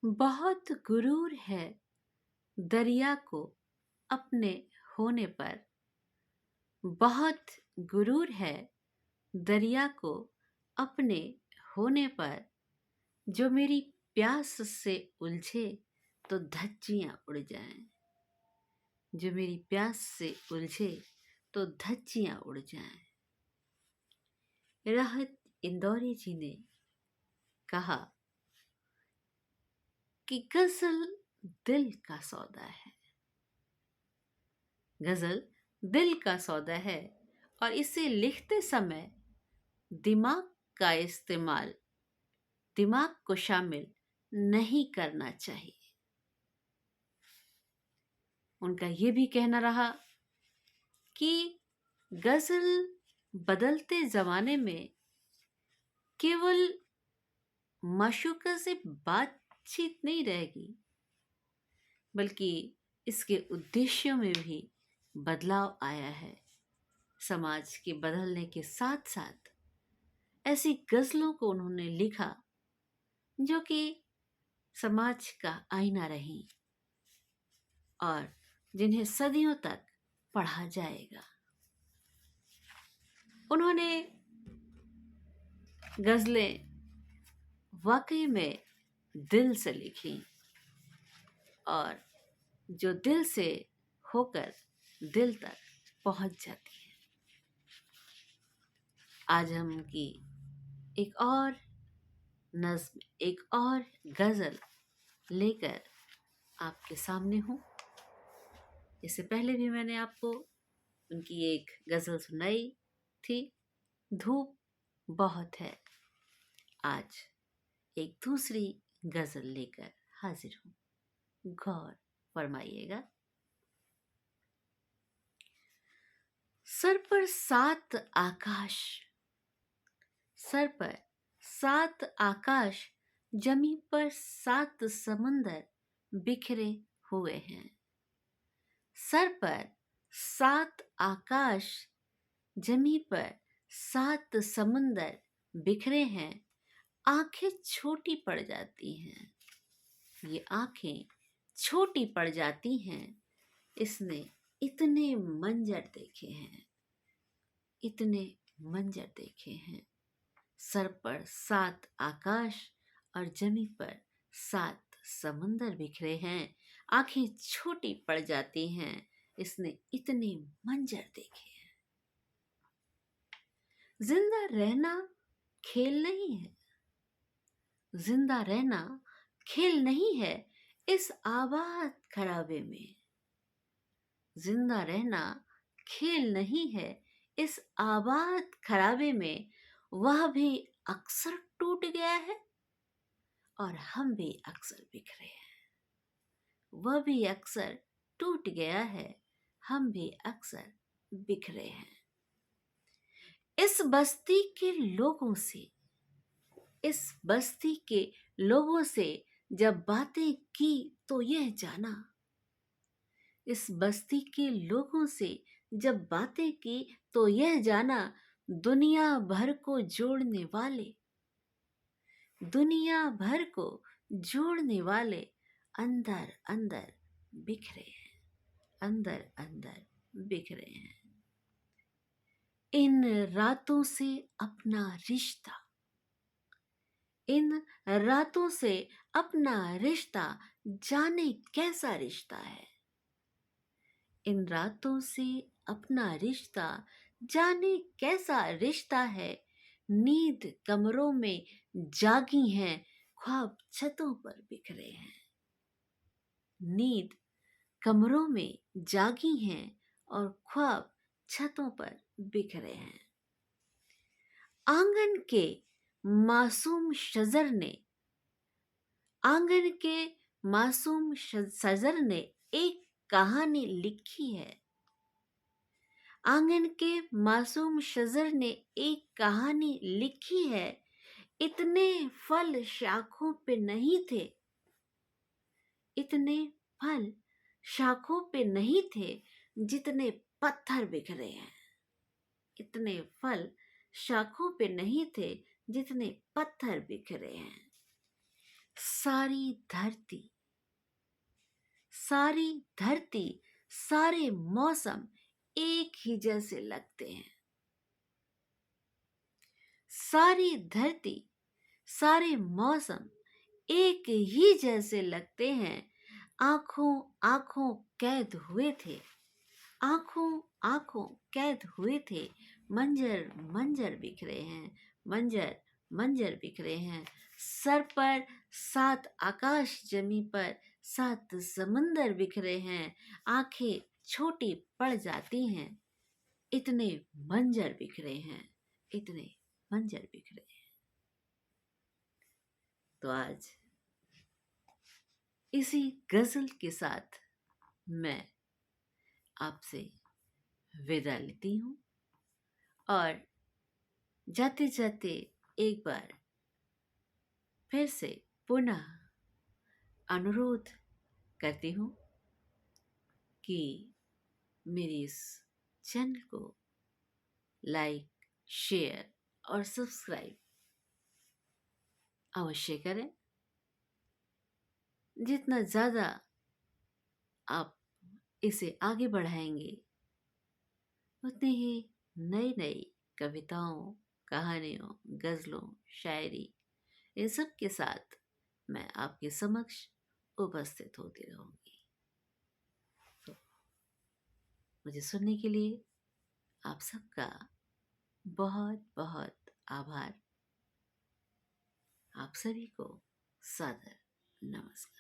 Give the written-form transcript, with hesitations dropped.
बहुत गुरूर है दरिया को अपने होने पर। बहुत गुरूर है दरिया को अपने होने पर। जो मेरी प्यास से उलझे तो धज्जियां उड़ जाएं। जो मेरी प्यास से उलझे तो धज्जियां उड़ जाएं। राहत इंदौरी जी ने कहा कि गजल दिल का सौदा है। गजल दिल का सौदा है और इसे लिखते समय दिमाग का इस्तेमाल, दिमाग को शामिल नहीं करना चाहिए। उनका ये भी कहना रहा कि गजल बदलते जमाने में केवल माशूका से बातचीत नहीं रहेगी, बल्कि इसके उद्देश्यों में भी बदलाव आया है। समाज के बदलने के साथ साथ ऐसी गजलों को उन्होंने लिखा जो कि समाज का आईना रही और जिन्हें सदियों तक पढ़ा जाएगा। उन्होंने गजलें वाकई में दिल से लिखी और जो दिल से होकर दिल तक पहुंच जाती है। आज हम उनकी एक और नज्म, एक और गजल लेकर आपके सामने हूँ। इससे पहले भी मैंने आपको उनकी एक गजल सुनाई थी, धूप बहुत है। आज एक दूसरी गजल लेकर हाजिर हूँ, गौर फरमाइएगा। सर पर सात आकाश, सर पर सात आकाश, जमी पर सात समंदर बिखरे हुए हैं। सर पर सात आकाश, जमी पर सात समंदर बिखरे हैं। आंखें छोटी पड़ जाती हैं, ये आंखें छोटी पड़ जाती हैं। इसने इतने मंजर देखे हैं, इतने मंजर देखे हैं। सर पर सात आकाश और जमी पर सात समंदर बिखरे हैं। आंखें छोटी पड़ जाती हैं, इसने इतने मंजर देखे हैं। जिंदा रहना खेल नहीं है, जिंदा रहना खेल नहीं है इस आबाद खराबे में। जिंदा रहना खेल नहीं है इस आबाद खराबे में। वह भी अक्सर टूट गया है और हम भी अक्सर बिखरे हैं। वह भी अक्सर टूट गया है, हम भी अक्सर बिखरे हैं। इस बस्ती के लोगों से, इस बस्ती के लोगों से जब बातें की तो यह जाना, इस बस्ती के लोगों से जब बातें की तो यह जाना, दुनिया भर को जोड़ने वाले, दुनिया भर को जोड़ने वाले अंदर अंदर बिखरे हैं, अंदर अंदर बिखरे हैं। इन रातों से अपना रिश्ता, इन रातों से अपना रिश्ता, जाने कैसा रिश्ता है। इन रातों से अपना रिश्ता, जाने कैसा रिश्ता है। नींद कमरों में जागी हैं, ख्वाब छतों पर बिखरे हैं। नींद कमरों में जागी हैं और ख्वाब छतों पर बिखरे हैं। आंगन के मासूम शजर ने, आंगन के मासूम शजर ने एक कहानी लिखी है। आंगन के मासूम शजर ने एक कहानी लिखी है। इतने फल शाखों पे नहीं थे, इतने फल शाखों पे नहीं थे जितने पत्थर बिखरे हैं। इतने फल शाखों पे नहीं थे जितने पत्थर बिखरे हैं। सारी धरती, सारी धरती, सारे मौसम एक ही जैसे लगते हैं। सारी धरती, सारे मौसम एक ही जैसे लगते हैं। आंखों आंखों कैद हुए थे, आंखों आंखों कैद हुए थे। मंजर मंजर बिखरे हैं, मंजर मंजर बिखरे हैं। सर पर 7 आकाश, जमी पर 7 समंदर बिखरे हैं। आंखें छोटी पड़ जाती हैं, इतने मंजर बिखरे हैं, इतने मंजर बिखरे हैं। तो आज इसी गजल के साथ मैं आपसे विदा लेती हूँ और जाते जाते एक बार फिर से पुनः अनुरोध करती हूँ कि मेरी इस चैनल को लाइक, शेयर और सब्सक्राइब अवश्य करें। जितना ज़्यादा आप इसे आगे बढ़ाएंगे, उतनी ही नई नई कविताओं, कहानियों, गज़लों, शायरी, इन सब के साथ मैं आपके समक्ष उपस्थित होती रहूंगी। तो मुझे सुनने के लिए आप सबका बहुत बहुत आभार। आप सभी को सादर नमस्कार।